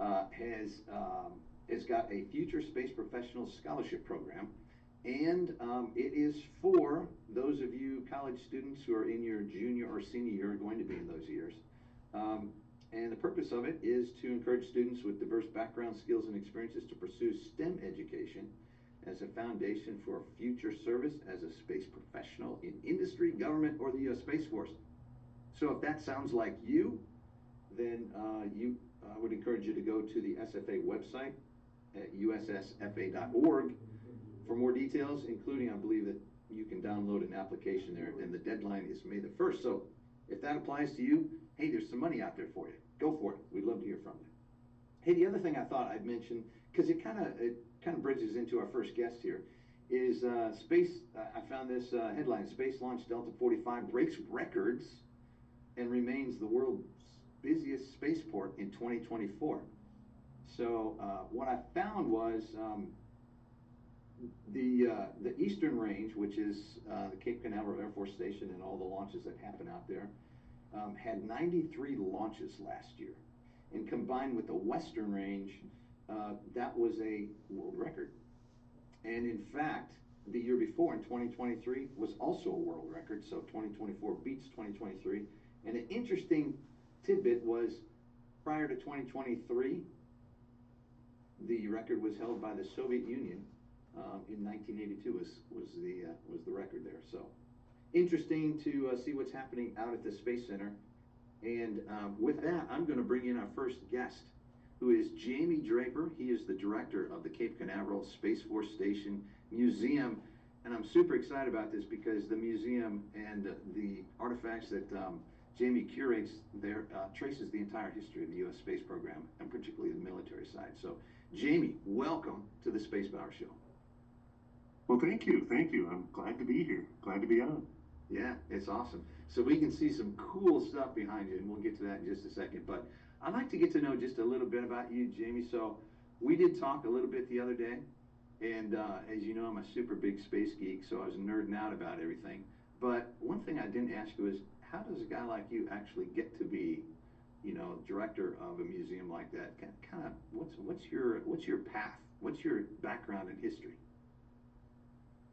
has got a Future Space Professional Scholarship Program, and it is for those of you college students who are in your junior or senior year, going to be in those years. And the purpose of it is to encourage students with diverse backgrounds, skills, and experiences to pursue STEM education as a foundation for future service as a space professional in industry, government, or the U.S. Space Force. So if that sounds like you, then I would encourage you to go to the SFA website at ussfa.org for more details, including, I believe, that you can download an application there, and the deadline is May the 1st. So if that applies to you, hey, there's some money out there for you. Go for it. We'd love to hear from you. Hey, the other thing I thought I'd mention, because it kind of bridges into our first guest here, is space. I found this headline: Space Launch Delta 45 breaks records and remains the world's busiest spaceport in 2024. So what I found was the Eastern Range, which is the Cape Canaveral Air Force Station and all the launches that happen out there, had 93 launches last year. And combined with the Western Range, that was a world record. And in fact, the year before, in 2023, was also a world record. So 2024 beats 2023. And an interesting tidbit was, prior to 2023, the record was held by the Soviet Union in 1982. Was the record there. So interesting to see what's happening out at the Space Center. And with that, I'm going to bring in our first guest, who is Jamie Draper. He is the director of the Cape Canaveral Space Force Station Museum. And I'm super excited about this because the museum and the artifacts that Jamie curates there traces the entire history of the U.S. space program, and particularly the military side. So, Jamie, welcome to the Space Power Show. Well, thank you. Thank you. I'm glad to be here. Glad to be on. Yeah, it's awesome. So we can see some cool stuff behind you, and we'll get to that in just a second. But I'd like to get to know just a little bit about you, Jamie. So we did talk a little bit the other day, and as you know, I'm a super big space geek, so I was nerding out about everything. But one thing I didn't ask you is, how does a guy like you actually get to be, director of a museum like that? Kind of, what's your path? What's your background in history?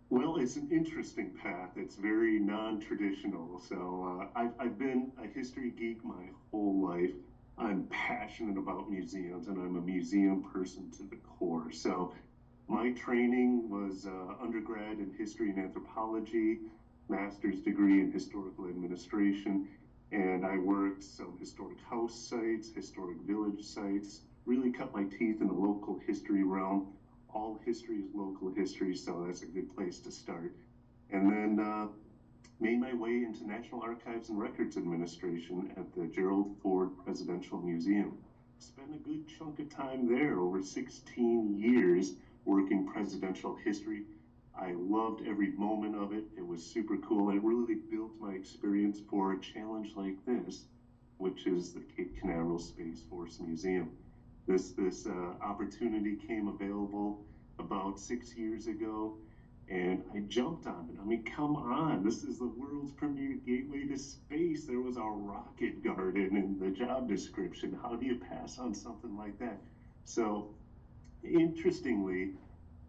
Well, it's an interesting path. It's very non-traditional. So I've been a history geek my whole life. I'm passionate about museums, and I'm a museum person to the core. So my training was undergrad in history and anthropology, master's degree in historical administration, and I worked some historic house sites, historic village sites, really cut my teeth in the local history realm. All history is local history, so that's a good place to start. And then made my way into National Archives and Records Administration at the Gerald Ford Presidential Museum. Spent a good chunk of time there, over 16 years, working presidential history. I loved every moment of it. It was super cool. It really built my experience for a challenge like this, which is the Cape Canaveral Space Force Museum. This opportunity came available about 6 years ago, and I jumped on it. I mean, come on, this is the world's premier gateway to space. There was a rocket garden in the job description. How do you pass on something like that? So, interestingly,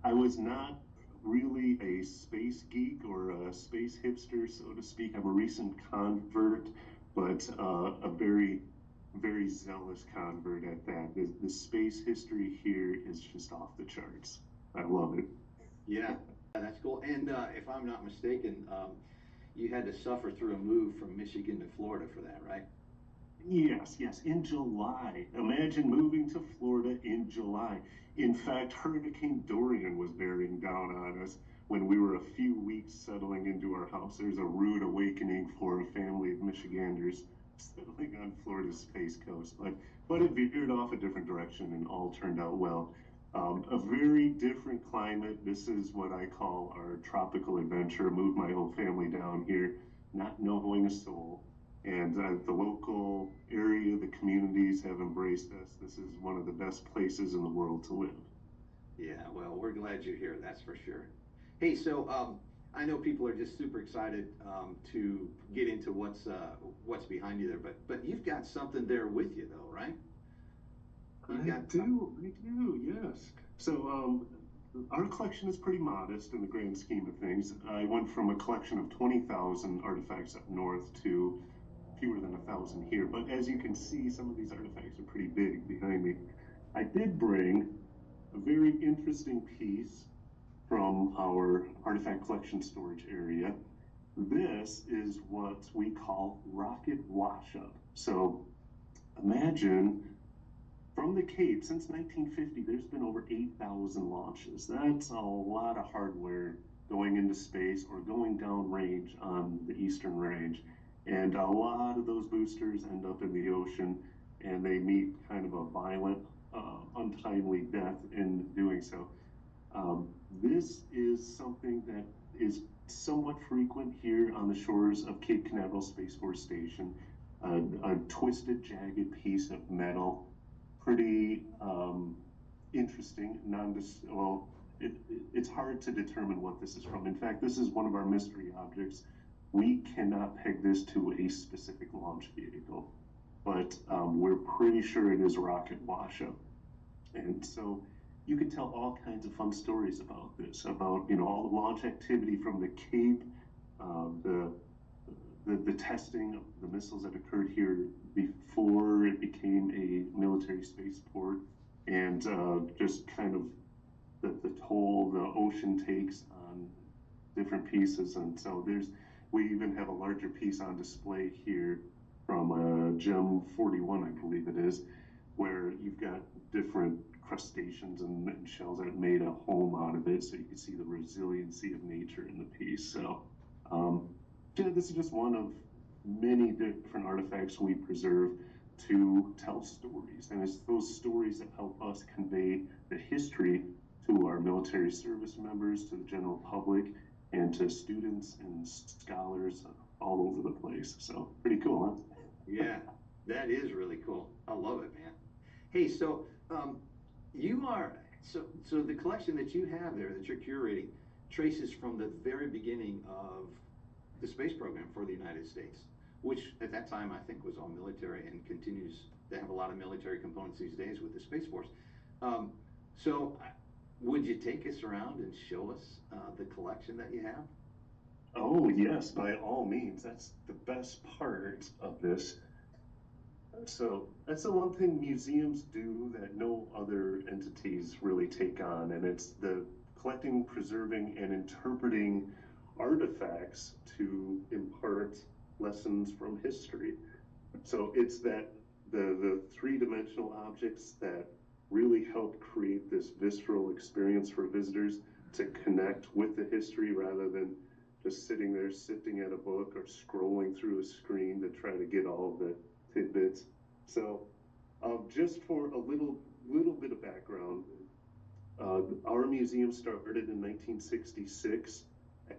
I was not really a space geek or a space hipster, so to speak. I'm a recent convert, but a very zealous convert at that. The space history here is just off the charts. I love it. Yeah, that's cool. And if I'm not mistaken, you had to suffer through a move from Michigan to Florida for that, right? Yes, in July. Imagine moving to Florida in July. In fact, Hurricane Dorian was bearing down on us when we were a few weeks settling into our house. There's a rude awakening for a family of Michiganders settling on Florida's Space Coast, but it veered off a different direction and all turned out well. A very different climate. This is what I call our tropical adventure. Moved my whole family down here, not knowing a soul. And the local area, the communities have embraced us. This is one of the best places in the world to live. Yeah, well, we're glad you're here, that's for sure. Hey, so I know people are just super excited to get into what's behind you there, but you've got something there with you, though, right? You I got do, yes. So, our collection is pretty modest in the grand scheme of things. I went from a collection of 20,000 artifacts up north to fewer than 1,000 here. But as you can see, some of these artifacts are pretty big behind me. I did bring a very interesting piece from our artifact collection storage area. This is what we call rocket wash-up. So imagine from the Cape, since 1950, there's been over 8,000 launches. That's a lot of hardware going into space or going downrange on the eastern range. And a lot of those boosters end up in the ocean, and they meet kind of a violent, untimely death in doing so. This is something that is somewhat frequent here on the shores of Cape Canaveral Space Force Station. A twisted, jagged piece of metal, pretty interesting. It's hard to determine what this is from. In fact, this is one of our mystery objects. We cannot peg this to a specific launch vehicle, but we're pretty sure it is rocket wash-up. And so you can tell all kinds of fun stories about this, about all the launch activity from the Cape, the testing of the missiles that occurred here before it became a military spaceport, and just kind of the toll the ocean takes on different pieces. And so we even have a larger piece on display here from Gem 41, I believe it is, where you've got different crustaceans and shells that made a home out of it, so you can see the resiliency of nature in the piece. So this is just one of many different artifacts we preserve to tell stories, and it's those stories that help us convey the history to our military service members, to the general public, and to students and scholars all over the place. So pretty cool, huh? Yeah, that is really cool. I love it, man. Hey, so you are so the collection that you have there that you're curating traces from the very beginning of the space program for the United States, which at that time I think was all military and continues to have a lot of military components these days with the Space Force. Would you take us around and show us the collection that you have? Oh, yes, by all means. That's the best part of this. So that's the one thing museums do that no other entities really take on, and it's the collecting, preserving, and interpreting artifacts to impart lessons from history. So it's that the three-dimensional objects that really help create this visceral experience for visitors to connect with the history rather than just sitting there sifting at a book or scrolling through a screen to try to get all of the tidbits. So just for a little bit of background, our museum started in 1966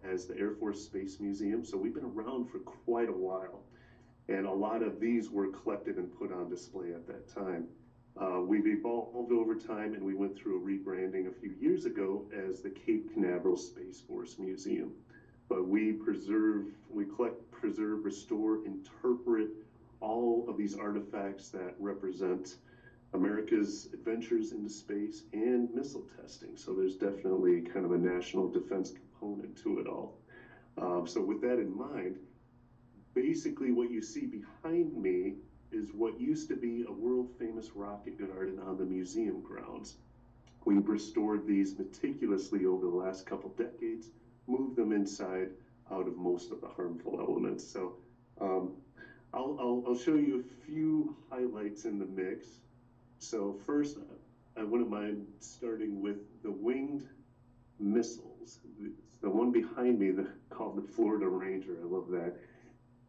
as the Air Force Space Museum, so we've been around for quite a while, and a lot of these were collected and put on display at that time. We've evolved over time, and we went through a rebranding a few years ago as the Cape Canaveral Space Force Museum. But we collect, preserve, restore, interpret all of these artifacts that represent America's adventures into space and missile testing. So there's definitely kind of a national defense component to it all. So with that in mind, basically what you see behind me is what used to be a world famous rocket garden on the museum grounds. We've restored these meticulously over the last couple decades, moved them inside out of most of the harmful elements. So I'll show you a few highlights in the mix. So first, I wouldn't mind starting with the winged missiles. The one behind me, called the Florida Ranger, I love that,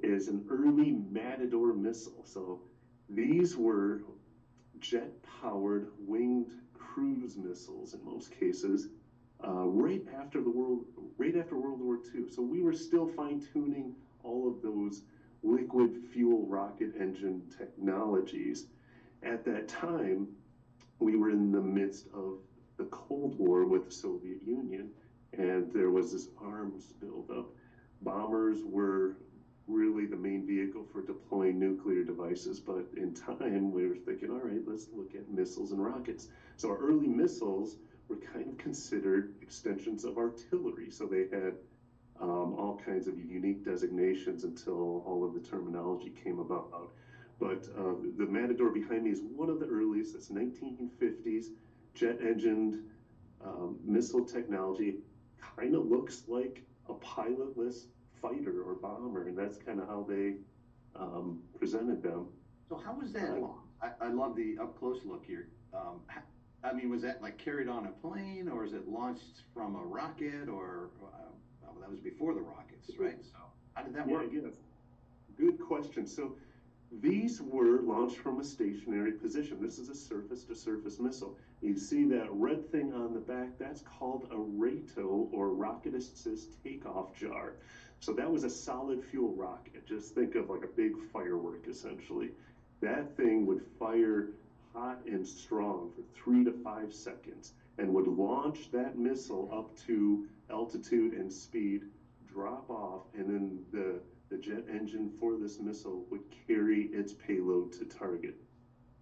is an early Matador missile. So these were jet-powered winged cruise missiles in most cases, right after World War II. So we were still fine-tuning all of those liquid fuel rocket engine technologies. At that time, we were in the midst of the Cold War with the Soviet Union, and there was this arms buildup. Bombers were really the main vehicle for deploying nuclear devices. But in time, we were thinking, all right, let's look at missiles and rockets. So our early missiles were kind of considered extensions of artillery. So they had all kinds of unique designations until all of the terminology came about. But the Matador behind me is one of the earliest. It's 1950s jet-engined missile technology. Kind of looks like a pilotless fighter or bomber, and that's kind of how they presented them. So how was that launched? I love the up close look here. I mean, was that like carried on a plane, or is it launched from a rocket, or well, that was before the rockets, right? So how did that work? Yes. Good question. So these were launched from a stationary position. This is a surface-to-surface missile. You see that red thing on the back? That's called a RATO, or Rocket Assist Takeoff Jar. So that was a solid fuel rocket. Just think of like a big firework, essentially. That thing would fire hot and strong for 3 to 5 seconds and would launch that missile up to altitude and speed, drop off, and then the jet engine for this missile would carry its payload to target.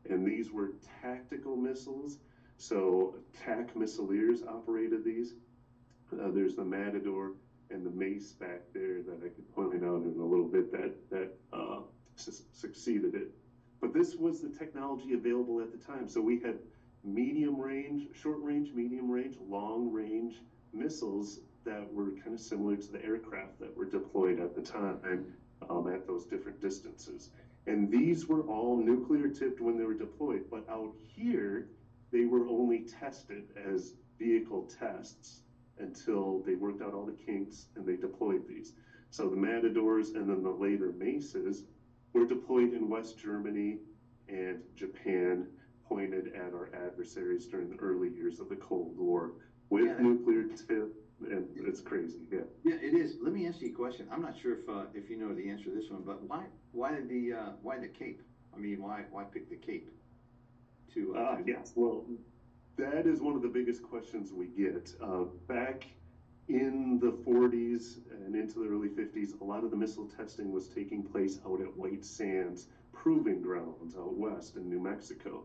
And these were tactical missiles, so TAC missileers operated these. There's the Matador and the Mace back there that I could point out in a little bit that succeeded it. But this was the technology available at the time. So we had medium range, short range, medium range, long range missiles that were kind of similar to the aircraft that were deployed at the time at those different distances. And these were all nuclear tipped when they were deployed, but out here, they were only tested as vehicle tests until they worked out all the kinks and they deployed these. So the Matadors and then the later Maces were deployed in West Germany and Japan, pointed at our adversaries during the early years of the Cold War with nuclear tip. And it's crazy, yeah. Yeah, it is. Let me ask you a question. I'm not sure if you know the answer to this one, but why the Cape? I mean, why pick the Cape to? Yes, well, that is one of the biggest questions we get. Back in the 40s and into the early 50s, a lot of the missile testing was taking place out at White Sands Proving Grounds out west in New Mexico.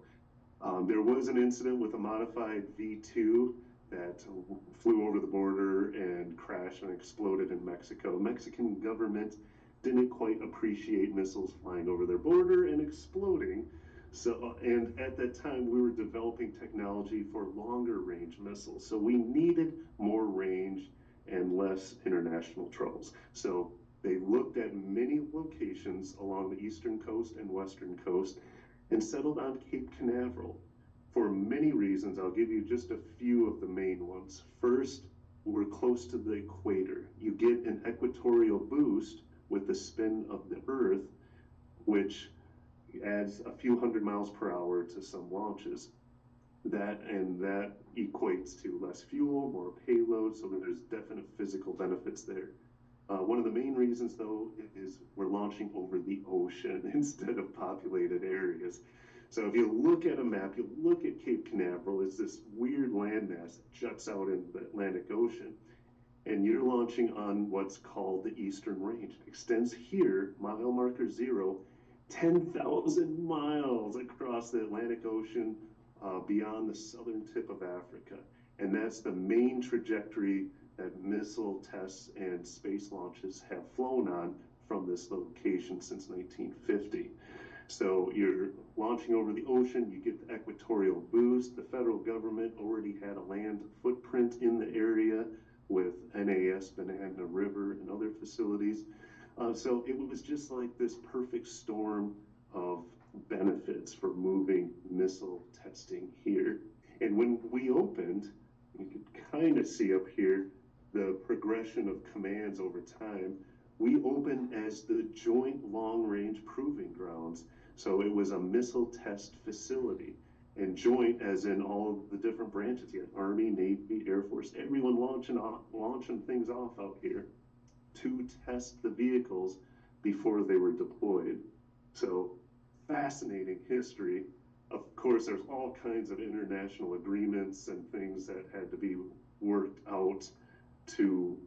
There was an incident with a modified V2 that flew over the border and crashed and exploded in Mexico. Mexican government didn't quite appreciate missiles flying over their border and exploding. So, and at that time, we were developing technology for longer range missiles. So we needed more range and less international troubles. So they looked at many locations along the eastern coast and western coast and settled on Cape Canaveral for many reasons. I'll give you just a few of the main ones. First, we're close to the equator. You get an equatorial boost with the spin of the Earth, which adds a few hundred miles per hour to some launches. That equates to less fuel, more payload, so there's definite physical benefits there. One of the main reasons, though, is we're launching over the ocean instead of populated areas. So if you look at a map, you look at Cape Canaveral, it's this weird landmass that juts out into the Atlantic Ocean, and you're launching on what's called the Eastern Range. It extends here, mile marker 0, 10,000 miles across the Atlantic Ocean beyond the southern tip of Africa. And that's the main trajectory that missile tests and space launches have flown on from this location since 1950. So you're launching over the ocean, you get the equatorial boost. The federal government already had a land footprint in the area with NAS, Banana River, and other facilities. So it was just like this perfect storm of benefits for moving missile testing here. And when we opened, you can kind of see up here the progression of commands over time. We opened as the Joint Long Range Proving Grounds. So it was a missile test facility. And joint as in all the different branches. You had Army, Navy, Air Force, everyone launching things off out here to test the vehicles before they were deployed. So fascinating history. Of course, there's all kinds of international agreements and things that had to be worked out to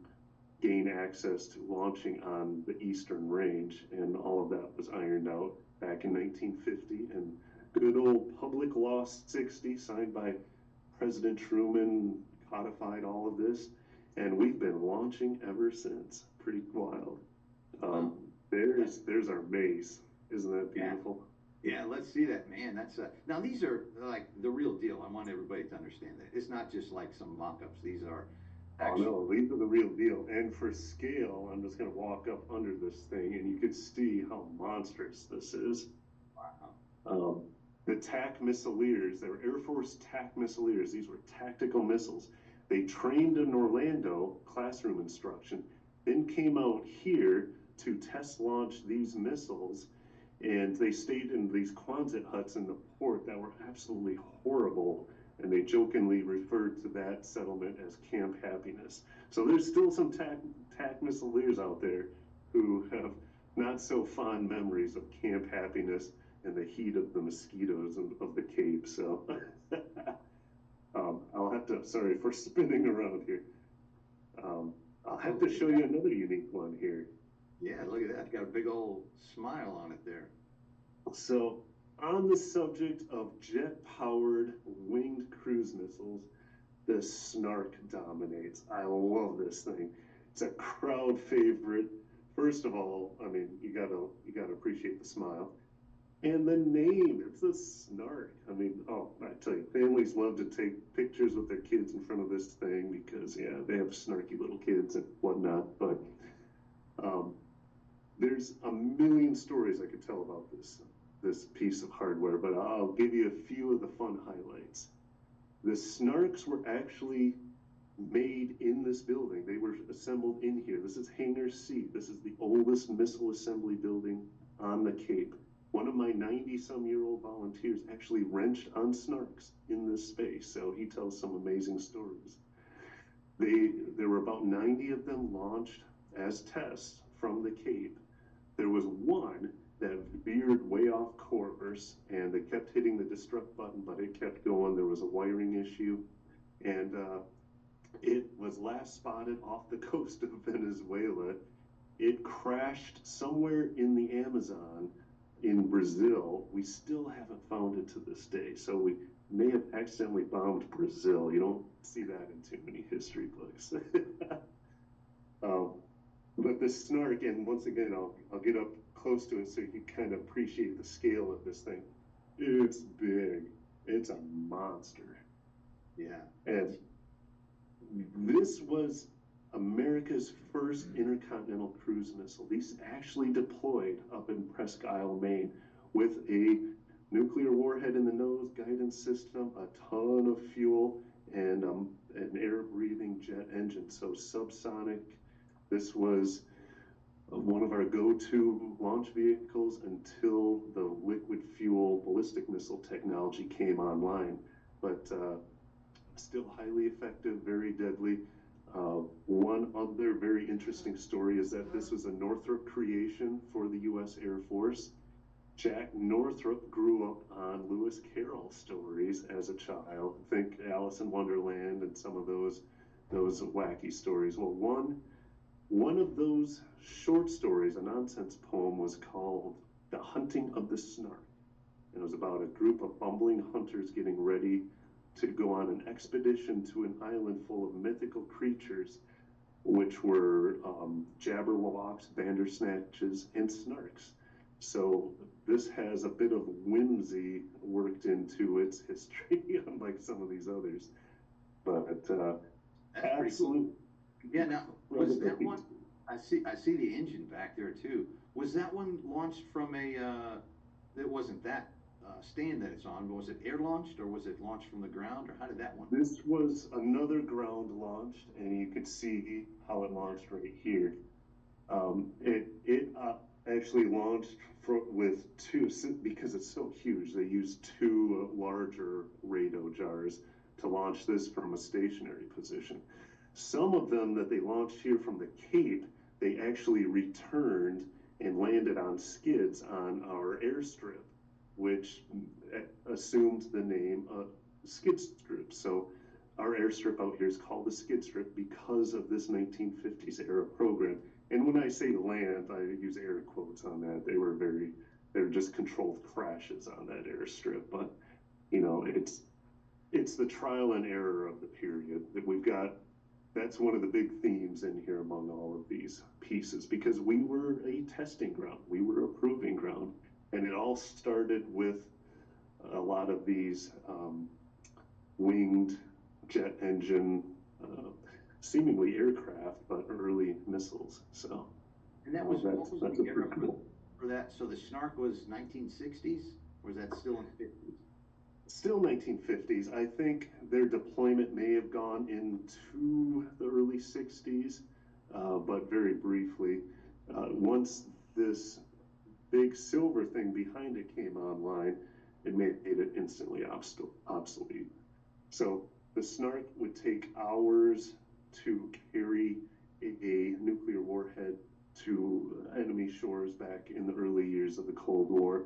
gain access to launching on the Eastern Range, and all of that was ironed out back in 1950. And good old Public Law 60, signed by President Truman, codified all of this, and we've been launching ever since. Pretty wild. Wow. There's our base. Isn't that beautiful? Yeah, let's see that, man. That's now these are like the real deal. I want everybody to understand that it's not just like some mock-ups. These are Oh actual. no, these are the real deal. And for scale, I'm just gonna walk up under this thing, and you can see how monstrous this is. Wow. Um, the TAC missileers, they were Air Force TAC missileers. These were tactical missiles. They trained in Orlando, classroom instruction, then came out here to test launch these missiles. And they stayed in these Quonset huts in the port that were absolutely horrible. And they jokingly referred to that settlement as Camp Happiness. So there's still some TAC missileers out there who have not so fond memories of Camp Happiness and the heat of the mosquitoes of the Cape. So I'll have to, sorry for spinning around here. I'll have to show you another unique one here. Yeah, look at that. Got a big old smile on it there. So, on the subject of jet-powered winged cruise missiles, the Snark dominates. I love this thing. It's a crowd favorite. First of all, I mean, you gotta appreciate the smile. And the name, it's a Snark. I mean, oh, I tell you, families love to take pictures with their kids in front of this thing because, yeah, they have snarky little kids and whatnot. But there's a million stories I could tell about this piece of hardware, but I'll give you a few of the fun highlights. The Snarks were actually made in this building. They were assembled in here. This is Hangar C. This is the oldest missile assembly building on the Cape. One of my 90-some-year-old volunteers actually wrenched on Snarks in this space, so he tells some amazing stories. There were about 90 of them launched as tests from the Cape. There was one that veered way off course, and they kept hitting the destruct button, but it kept going. There was a wiring issue, and it was last spotted off the coast of Venezuela. It crashed somewhere in the Amazon in Brazil. We still haven't found it to this day, so we may have accidentally bombed Brazil. You don't see that in too many history books. But the Snark, and once again, I'll get up close to it so you can kind of appreciate the scale of this thing. It's big. It's a monster. Yeah. And this was America's first intercontinental cruise missile. These actually deployed up in Presque Isle, Maine, with a nuclear warhead in the nose, guidance system, a ton of fuel, and an air-breathing jet engine. So subsonic. This was one of our go-to launch vehicles until the liquid fuel ballistic missile technology came online. But still highly effective, very deadly. One other very interesting story is that this was a Northrop creation for the U.S. Air Force. Jack Northrop grew up on Lewis Carroll stories as a child. Think Alice in Wonderland and some of those wacky stories. Well, one of those short stories, a nonsense poem, was called The Hunting of the Snark. And it was about a group of bumbling hunters getting ready to go on an expedition to an island full of mythical creatures, which were jabberwocks, bandersnatches, and snarks. So this has a bit of whimsy worked into its history, unlike some of these others. But absolute. Cool. Yeah. Now, was that one? I see the engine back there too. Was that one launched from a? It wasn't that stand that it's on. Was it air launched or was it launched from the ground, or how did that one? This was another ground launched, and you could see how it launched right here. It actually launched with two, because it's so huge. They used two larger radar jars to launch this from a stationary position. Some of them that they launched here from the Cape, they actually returned and landed on skids on our airstrip, which assumed the name skid strip. So our airstrip out here is called the skid strip because of this 1950s era program. And when I say land, I use air quotes on that. They were just controlled crashes on that airstrip. But, you know, it's the trial and error of the period that we've got. That's one of the big themes in here among all of these pieces, because we were a testing ground, we were a proving ground, and it all started with a lot of these winged jet engine, seemingly aircraft, but early missiles. So, And that was, what was that's the era cool. for that? So the Snark was 1960s, or was that still in the 50s? Still 1950s. I think their deployment may have gone into the early 60s, but very briefly. Once this big silver thing behind it came online, it made it instantly obsolete. So the Snark would take hours to carry a nuclear warhead to enemy shores back in the early years of the Cold War.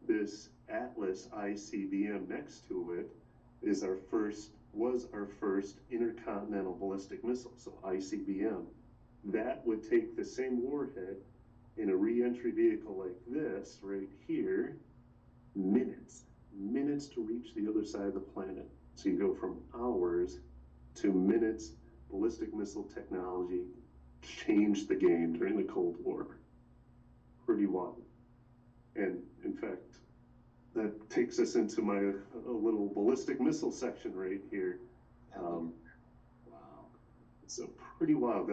This Atlas ICBM next to it was our first intercontinental ballistic missile, so ICBM. That would take the same warhead in a re-entry vehicle like this right here, minutes to reach the other side of the planet. So you go from hours to minutes. Ballistic missile technology changed the game during the Cold War. Pretty wild. And in fact, that takes us into my little ballistic missile section right here. Wow. So pretty wild.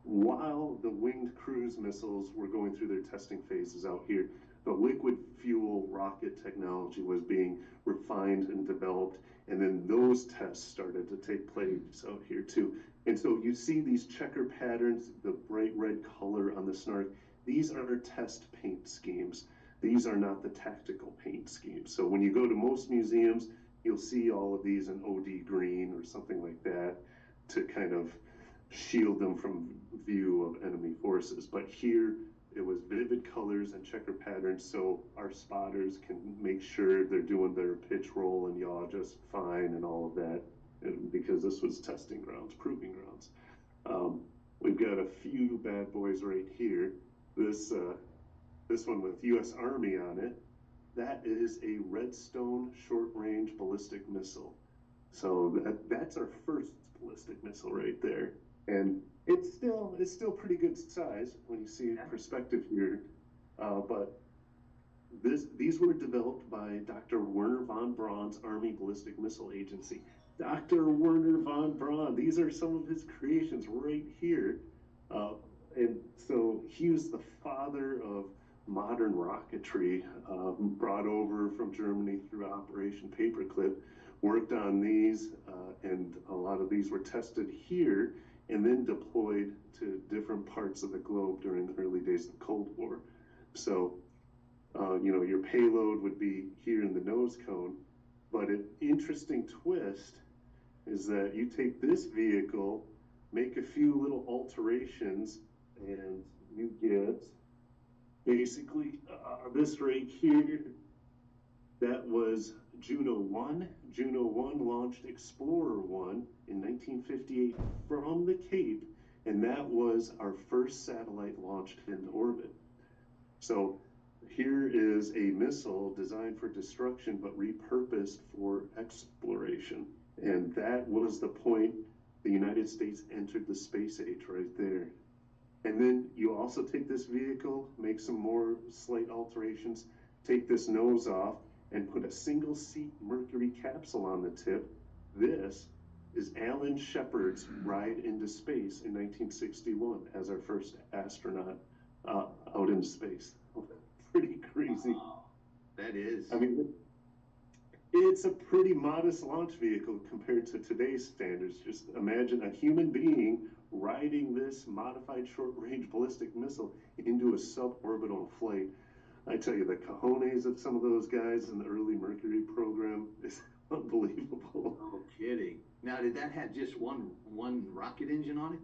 While the winged cruise missiles were going through their testing phases out here, the liquid fuel rocket technology was being refined and developed, and then those tests started to take place out here too. And so you see these checker patterns, the bright red color on the Snark. These are test paint schemes. These are not the tactical paint schemes. So when you go to most museums, you'll see all of these in OD green or something like that to kind of shield them from view of enemy forces. But here it was vivid colors and checker patterns, so our spotters can make sure they're doing their pitch roll and yaw just fine and all of that, and because this was testing grounds, proving grounds. We've got a few bad boys right here. This one with U.S. Army on it, that is a Redstone short-range ballistic missile. So that's our first ballistic missile right there. And it's still pretty good size when you see perspective here. But these were developed by Dr. Werner von Braun's Army Ballistic Missile Agency. Dr. Werner von Braun, these are some of his creations right here. And so he was the father of modern rocketry, brought over from Germany through Operation Paperclip, worked on these, and a lot of these were tested here and then deployed to different parts of the globe during the early days of the Cold War. So, you know, your payload would be here in the nose cone, but an interesting twist is that you take this vehicle, make a few little alterations, and you get basically this right here. That was Juno 1. Juno 1 launched Explorer 1 in 1958 from the Cape, and that was our first satellite launched into orbit. So here is a missile designed for destruction but repurposed for exploration. And that was the point the United States entered the space age right there. And then you also take this vehicle, make some more slight alterations, take this nose off, and put a single seat Mercury capsule on the tip. This is Alan Shepard's ride into space in 1961 as our first astronaut out in space. Pretty crazy. Wow. That is. I mean, it's a pretty modest launch vehicle compared to today's standards. Just imagine a human being riding this modified short-range ballistic missile into a suborbital flight. I tell you, the cojones of some of those guys in the early Mercury program is unbelievable. No kidding. Now, did that have just one rocket engine on it?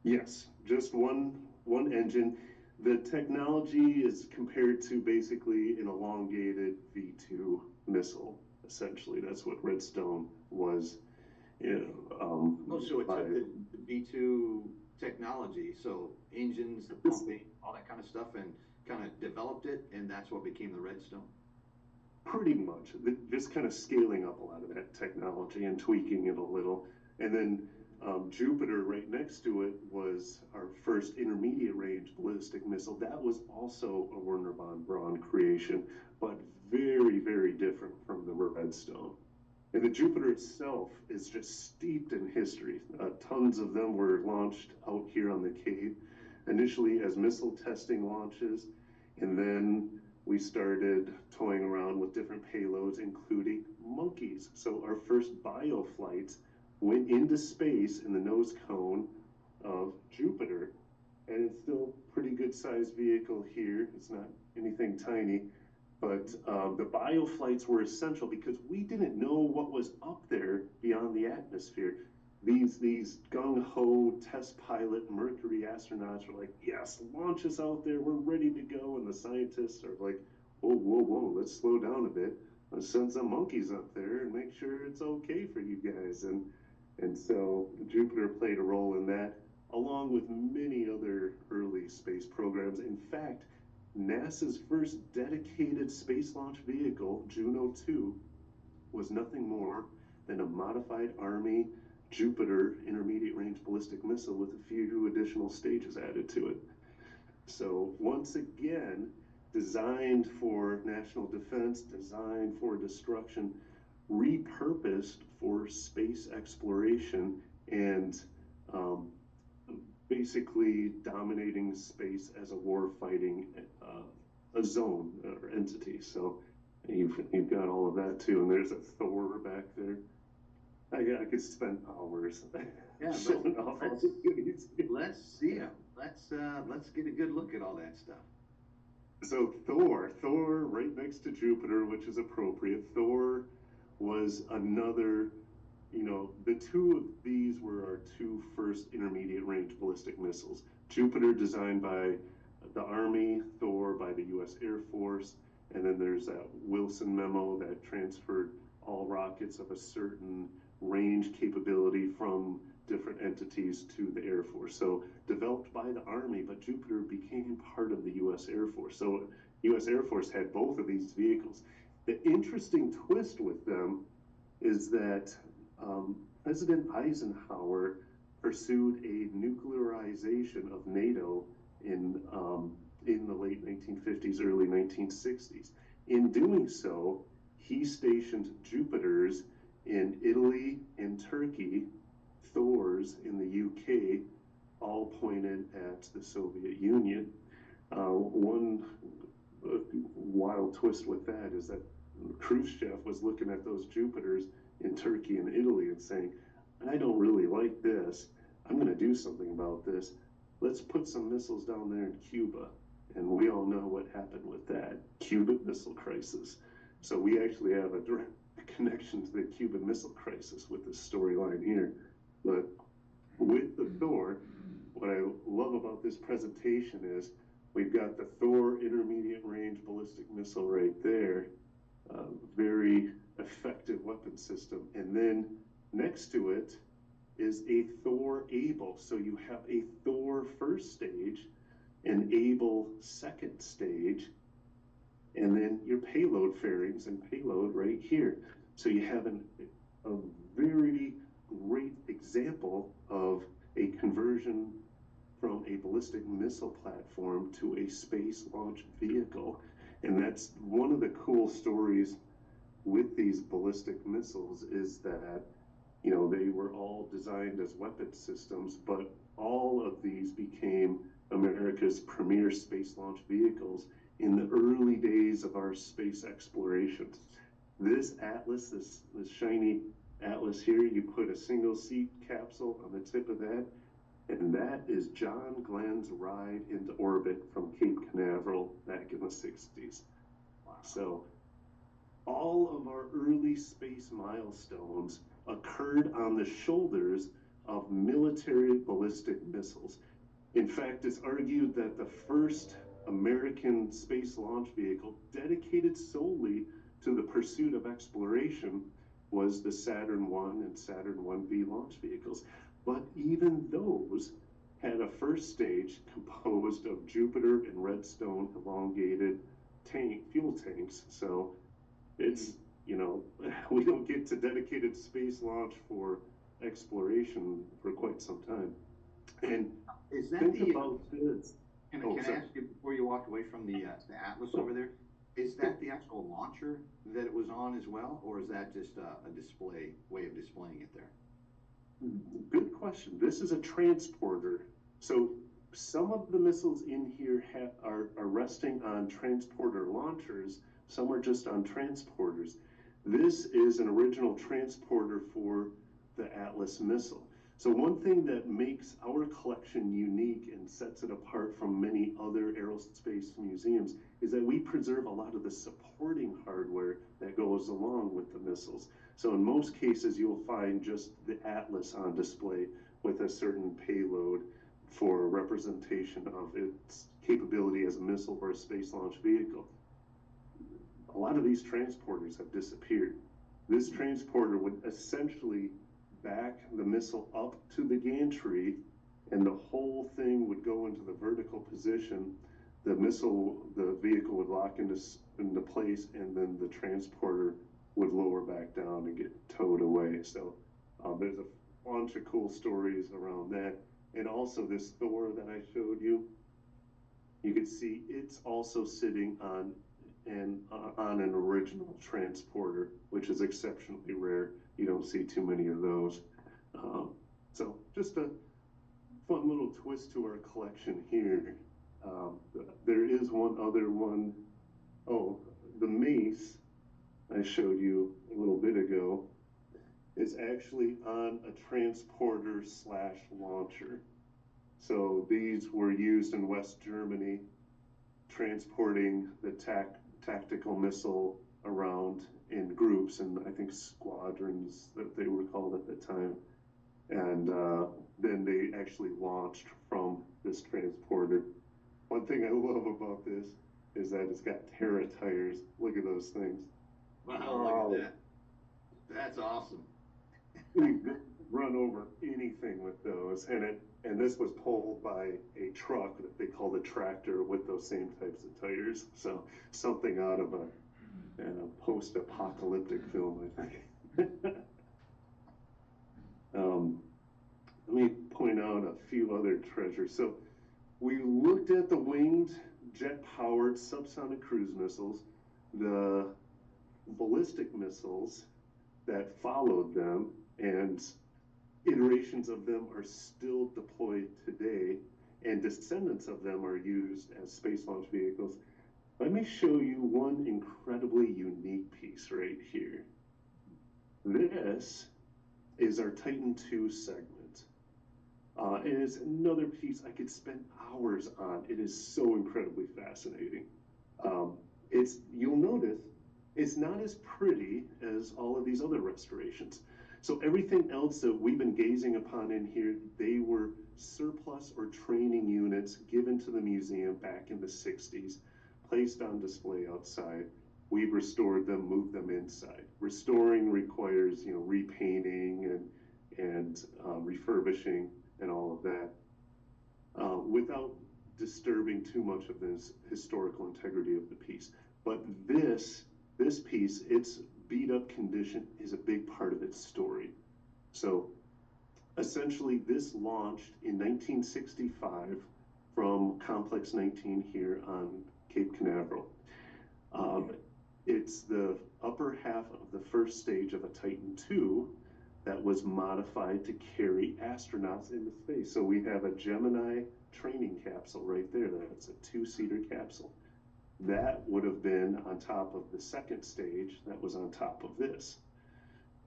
Yes, just one engine. The technology is compared to basically an elongated V2 missile. essentially. That's what Redstone was. Oh, so it took the B2 technology, so engines, the pumping, all that kind of stuff, and kind of developed it, and that's what became the Redstone. Pretty much, just kind of scaling up a lot of that technology and tweaking it a little. And then Jupiter, right next to it, was our first intermediate range ballistic missile. That was also a Werner von Braun creation, but very, very different from the Redstone. And the Jupiter itself is just steeped in history. Tons of them were launched out here on the Cape, initially as missile testing launches, and then we started toying around with different payloads, including monkeys. So our first bio flights went into space in the nose cone of Jupiter, and it's still a pretty good sized vehicle here. It's not anything tiny, but the bio flights were essential because we didn't know what was up there beyond the atmosphere. These gung-ho test pilot Mercury astronauts were like, yes, launch us out there, we're ready to go. And the scientists are like, whoa, whoa, whoa, let's slow down a bit. Let's send some monkeys up there and make sure it's okay for you guys. And so Jupiter played a role in that, along with many other early space programs. In fact, NASA's first dedicated space launch vehicle, Juno 2, was nothing more than a modified Army Jupiter intermediate range ballistic missile with a few additional stages added to it. So once again, designed for national defense, designed for destruction, repurposed for space exploration, and basically dominating space as a war-fighting a zone or entity. So you've got all of that too, and there's a Thor back there. I could spend hours. Yeah, showing off all let's, let's see them. Let's get a good look at all that stuff. So Thor right next to Jupiter, which is appropriate. Thor was another, the two of these were our two first intermediate range ballistic missiles. Jupiter designed by the Army, Thor by the US Air Force, and then there's that Wilson memo that transferred all rockets of a certain range capability from different entities to the Air Force. So developed by the Army, but Jupiter became part of the US Air Force. So US Air Force had both of these vehicles. The interesting twist with them is that President Eisenhower pursued a nuclearization of NATO in the late 1950s, early 1960s. In doing so, he stationed Jupiters in Italy and Turkey, Thors in the UK, all pointed at the Soviet Union. One wild twist with that is that Khrushchev was looking at those Jupiters in Turkey and Italy and saying, I don't really like this. I'm going to do something about this. Let's put some missiles down there in Cuba. And we all know what happened with that Cuban Missile Crisis. So we actually have a direct connection to the Cuban Missile Crisis with this storyline here. But with the Thor, what I love about this presentation is we've got the Thor intermediate range ballistic missile right there, very effective weapon system. And then next to it is a Thor Able. So you have a Thor first stage, an Able second stage, and then your payload fairings and payload right here. So you have a very great example of a conversion from a ballistic missile platform to a space launch vehicle. And that's one of the cool stories with these ballistic missiles is that, they were all designed as weapon systems, but all of these became America's premier space launch vehicles in the early days of our space explorations. This Atlas, this shiny Atlas here, you put a single seat capsule on the tip of that, and that is John Glenn's ride into orbit from Cape Canaveral back in the 60s. Wow. So all of our early space milestones occurred on the shoulders of military ballistic missiles. In fact, it's argued that the first American space launch vehicle dedicated solely to the pursuit of exploration was the Saturn I and Saturn 1V launch vehicles. But even those had a first stage composed of Jupiter and Redstone elongated fuel tanks. So it's, you know, we don't get to dedicated space launch for exploration for quite some time. And Is that think about this. Can I ask you, before you walk away from the Atlas over there, is that the actual launcher that it was on as well, or is that just a display way of displaying it there? Good question. This is a transporter. So some of the missiles in here are resting on transporter launchers. Some are just on transporters. This is an original transporter for the Atlas missile. So one thing that makes our collection unique and sets it apart from many other aerospace museums is that we preserve a lot of the supporting hardware that goes along with the missiles. So in most cases, you'll find just the Atlas on display with a certain payload for representation of its capability as a missile or a space launch vehicle. A lot of these transporters have disappeared. This transporter would essentially back the missile up to the gantry, and the whole thing would go into the vertical position. The vehicle would lock into place, and then the transporter would lower back down and get towed away. So there's a bunch of cool stories around that. And also this Thor that I showed you, you can see it's also sitting on an original transporter, which is exceptionally rare. You don't see too many of those. So just a fun little twist to our collection here. There is one other one. Oh, the mace I showed you a little bit ago is actually on a transporter / launcher. So these were used in West Germany, transporting the tactical missile around in groups, and I think squadrons that they were called at the time. And then they actually launched from this transporter. One thing I love about this is that it's got Terra tires. Look at those things. Wow, look at that. That's awesome. We run over anything with those, and this was pulled by a truck that they call the tractor with those same types of tires. So something out of a post-apocalyptic film, I think. Let me point out a few other treasures. So we looked at the winged jet-powered subsonic cruise missiles, the ballistic missiles that followed them, and iterations of them are still deployed today, and descendants of them are used as space launch vehicles. Let me show you one incredibly unique piece right here. This is our Titan II segment. It is another piece I could spend hours on. It is so incredibly fascinating. You'll notice it's not as pretty as all of these other restorations. So everything else that we've been gazing upon in here, they were surplus or training units given to the museum back in the 60s, placed on display outside. We've restored them, moved them inside. Restoring requires, repainting and refurbishing and all of that, without disturbing too much of this historical integrity of the piece. But this piece, its beat up condition is a big part of its story. So essentially this launched in 1965 from Complex 19 here on Cape Canaveral. It's the upper half of the first stage of a Titan II that was modified to carry astronauts into space. So we have a Gemini training capsule right there. That's a 2-seater capsule. That would have been on top of the second stage that was on top of this.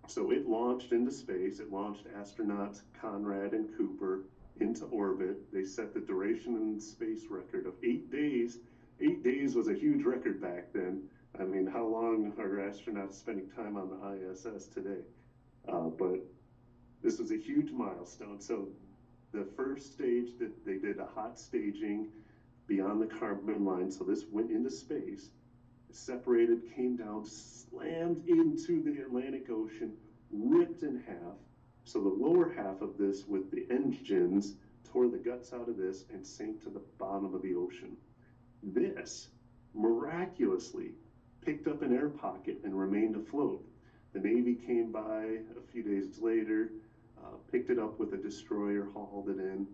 So it launched into space. It launched astronauts Conrad and Cooper into orbit. They set the duration in space record of 8 days. 8 days was a huge record back then. I mean, how long are astronauts spending time on the ISS today? But this was a huge milestone. So the first stage that they did a hot staging beyond the Kármán line. So this went into space. separated, came down, slammed into the Atlantic Ocean, ripped in half. So the lower half of this with the engines tore the guts out of this and sank to the bottom of the ocean. This miraculously picked up an air pocket and remained afloat. The Navy came by a few days later, picked it up with a destroyer, hauled it in.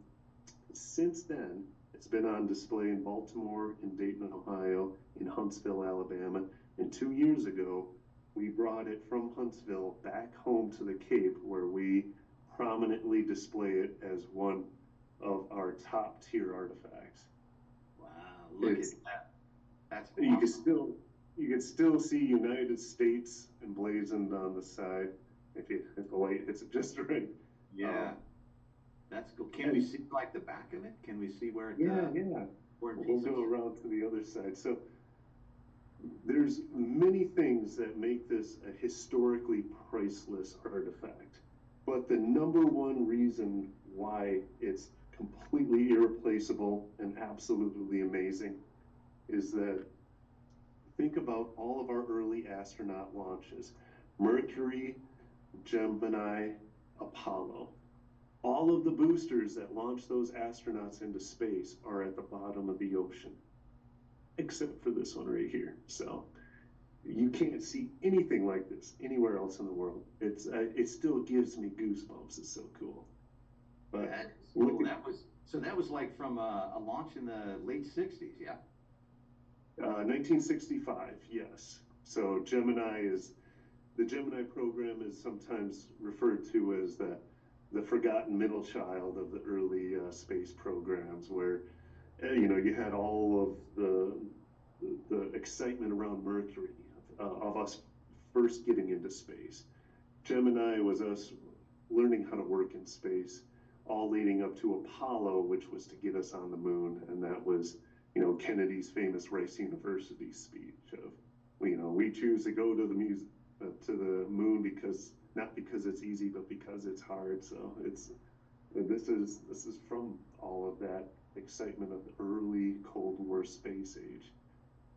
Since then, it's been on display in Baltimore, in Dayton, Ohio, in Huntsville, Alabama, and 2 years ago, we brought it from Huntsville back home to the Cape, where we prominently display it as one of our top tier artifacts. Wow, look at that. That's awesome. You can still see United States emblazoned on the side if the light hits it just right. Yeah, that's cool. Can we see like the back of it? Can we see where it? Yeah. We'll go around to the other side. So there's many things that make this a historically priceless artifact, but the number one reason why it's completely irreplaceable and absolutely amazing is that think about all of our early astronaut launches: Mercury, Gemini, Apollo. All of the boosters that launch those astronauts into space are at the bottom of the ocean, except for this one right here. So you can't see anything like this anywhere else in the world. It still gives me goosebumps. It's so cool. But cool. That was like from a launch in the late 60s, yeah? 1965, yes. So the Gemini program is sometimes referred to as the forgotten middle child of the early space programs, where you had all of the excitement around Mercury, of us first getting into space. Gemini was us learning how to work in space, all leading up to Apollo, which was to get us on the moon, and that was Kennedy's famous Rice University speech of, we choose to go to the moon not because it's easy, but because it's hard. So this is from all of that excitement of the early Cold War space age,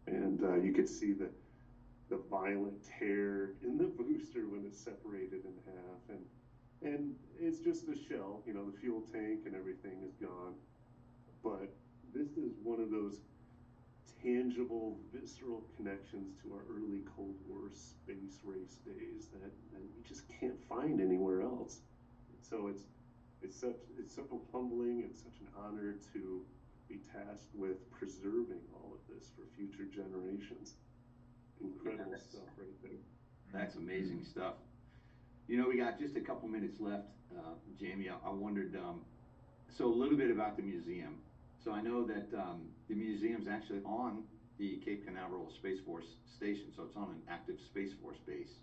and you could see the violent tear in the booster when it's separated in half, and it's just a shell. The fuel tank and everything is gone, but this is one of those tangible, visceral connections to our early Cold War space race days that we just can't find anywhere else. So it's so humbling and such an honor to be tasked with preserving all of this for future generations. Incredible stuff right there. That's amazing stuff. We got just a couple minutes left, Jamie. I wondered, so a little bit about the museum. So I know that the museum's actually on the Cape Canaveral Space Force Station, so it's on an active Space Force base.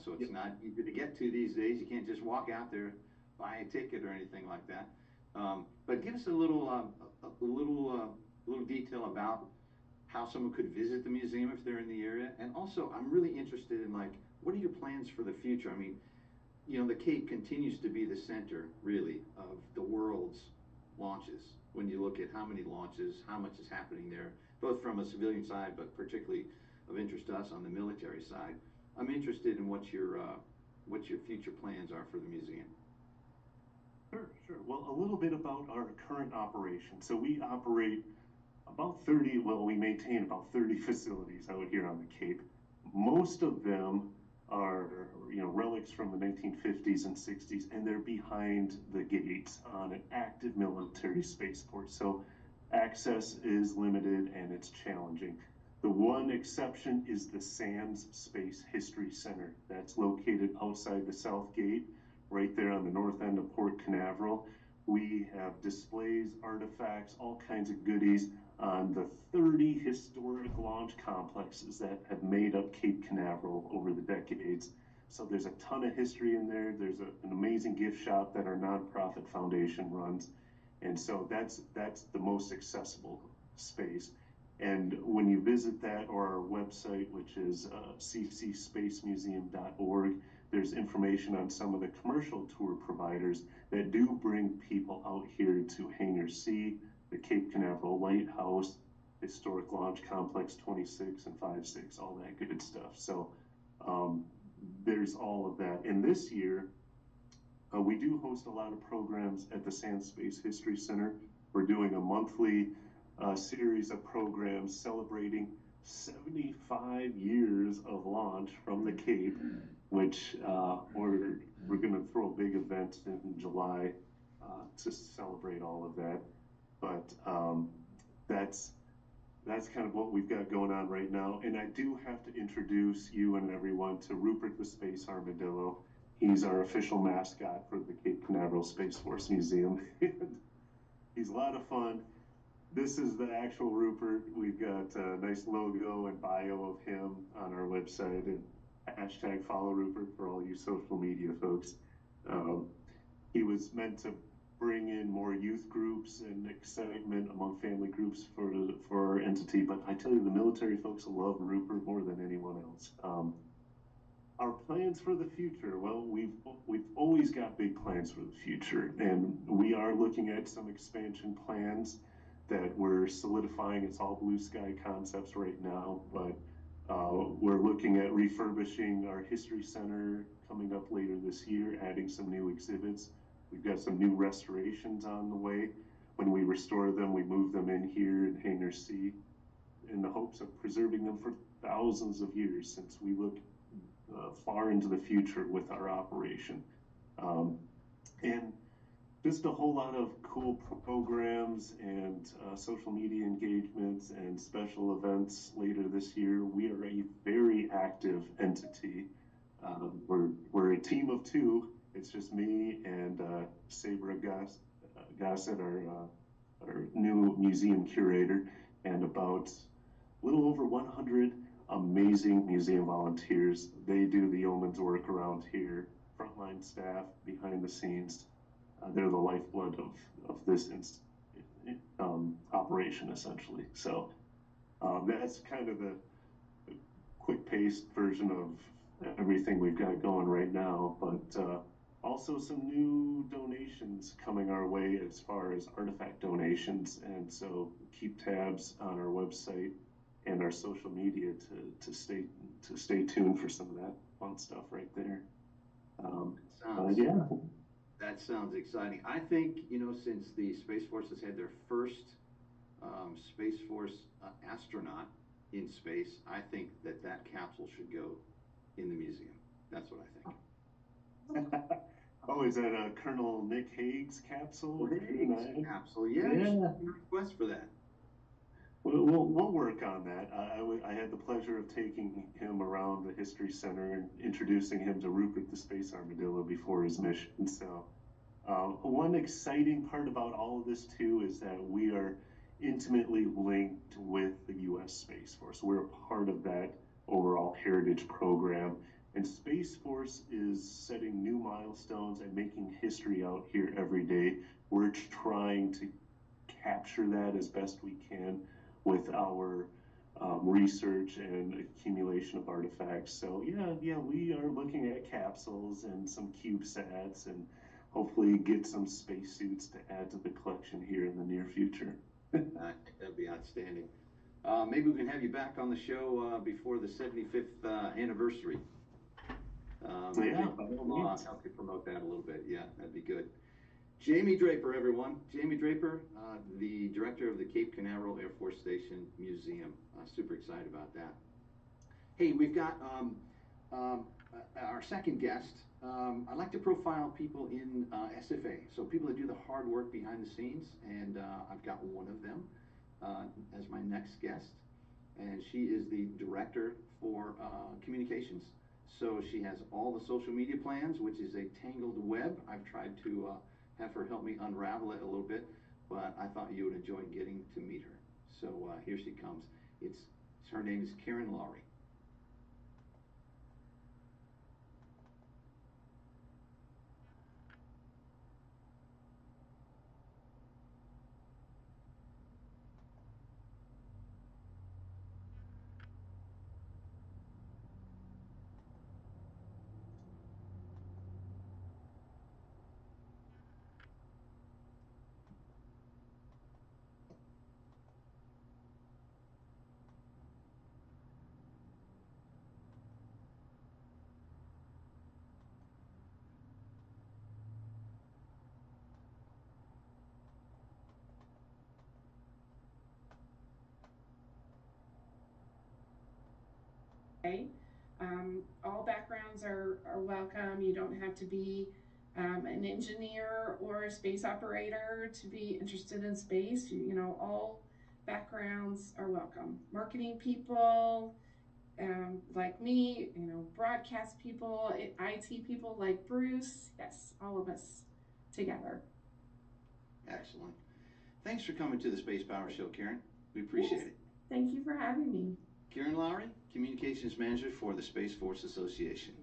So it's not easy to get to these days. You can't just walk out there, buy a ticket or anything like that. But give us a little detail about how someone could visit the museum if they're in the area. And also, I'm really interested in what are your plans for the future? I mean, the Cape continues to be the center, really, of the world's launches. When you look at how many launches, how much is happening there, both from a civilian side, but particularly of interest to us on the military side. I'm interested in what your future plans are for the museum. Sure. Well, a little bit about our current operation. So we operate we maintain about 30 facilities out here on the Cape. Most of them are, relics from the 1950s and 60s, and they're behind the gates on an active military spaceport. So access is limited and it's challenging. The one exception is the Sands Space History Center. That's located outside the South Gate, right there on the north end of Port Canaveral. We have displays, artifacts, all kinds of goodies on the 30 historic launch complexes that have made up Cape Canaveral over the decades. So there's a ton of history in there. There's an amazing gift shop that our nonprofit foundation runs. And so that's the most accessible space. And when you visit that or our website, which is ccspacemuseum.org, there's information on some of the commercial tour providers that do bring people out here to Hangar C, the Cape Canaveral Lighthouse, Historic Launch Complex 26 and 56, all that good stuff. So um, there's all of that. And this year, we do host a lot of programs at the Sand Space History Center. We're doing a monthly series of programs celebrating 75 years of launch from the Cape, which we're going to throw a big event in July to celebrate all of that. But that's kind of what we've got going on right now. And I do have to introduce you and everyone to Rupert the Space Armadillo. He's our official mascot for the Cape Canaveral Space Force Museum. He's a lot of fun. This is the actual Rupert. We've got a nice logo and bio of him on our website, and hashtag follow Rupert for all you social media folks. He was meant to bring in more youth groups and excitement among family groups for our entity, but I tell you, the military folks love Rupert more than anyone else. Our plans for the future, well, we've always got big plans for the future, and we are looking at some expansion plans that we're solidifying. It's all blue sky concepts right now, but we're looking at refurbishing our history center coming up later this year, adding some new exhibits. We've got some new restorations on the way. When we restore them, we move them in here in Hangar C in the hopes of preserving them for thousands of years, since we look far into the future with our operation. And just a whole lot of cool programs and social media engagements and special events later this year. We are a very active entity. We're a team of two. It's just me and Sabra Gossett, our new museum curator, and about a little over 100 amazing museum volunteers. They do the yeoman's work around here, frontline staff, behind the scenes. They're the lifeblood of this operation, essentially. So that's kind of the quick-paced version of everything we've got going right now, but also some new donations coming our way as far as artifact donations, and so keep tabs on our website and our social media to stay tuned for some of that fun stuff right there. Yeah. That sounds exciting. I think, since the Space Force has had their first Space Force astronaut in space, I think that capsule should go in the museum. That's what I think. Oh, is that Colonel Nick Haig's capsule? Haig's capsule, yeah. Request for that. We'll work on that. I had the pleasure of taking him around the History Center and introducing him to Rupert the Space Armadillo before his mission. So one exciting part about all of this too is that we are intimately linked with the U.S. Space Force. We're a part of that overall heritage program. And Space Force is setting new milestones and making history out here every day. We're trying to capture that as best we can with our research and accumulation of artifacts. So yeah, we are looking at capsules and some CubeSats, and hopefully get some spacesuits to add to the collection here in the near future. I think that'd be outstanding. Maybe we can have you back on the show before the 75th anniversary. Yeah, I'll help you promote that a little bit. Yeah, that'd be good. Jamie Draper, everyone. Jamie Draper, the director of the Cape Canaveral Air Force Station Museum. Super excited about that. Hey, we've got our second guest. I'd like to profile people in SFA, so people that do the hard work behind the scenes, and I've got one of them as my next guest, and she is the director for communications. So she has all the social media plans, which is a tangled web. I've tried to have her help me unravel it a little bit, but I thought you would enjoy getting to meet her. So here she comes. Her name is Karen Lowry. All backgrounds are welcome. You don't have to be an engineer or a space operator to be interested in space. All backgrounds are welcome. Marketing people, like me, broadcast people, IT people like Bruce. Yes, all of us together. Excellent. Thanks for coming to the Space Power Show, Karen. We Yes. appreciate it. Thank you for having me. Karen Lowry, Communications Manager for the Space Force Association.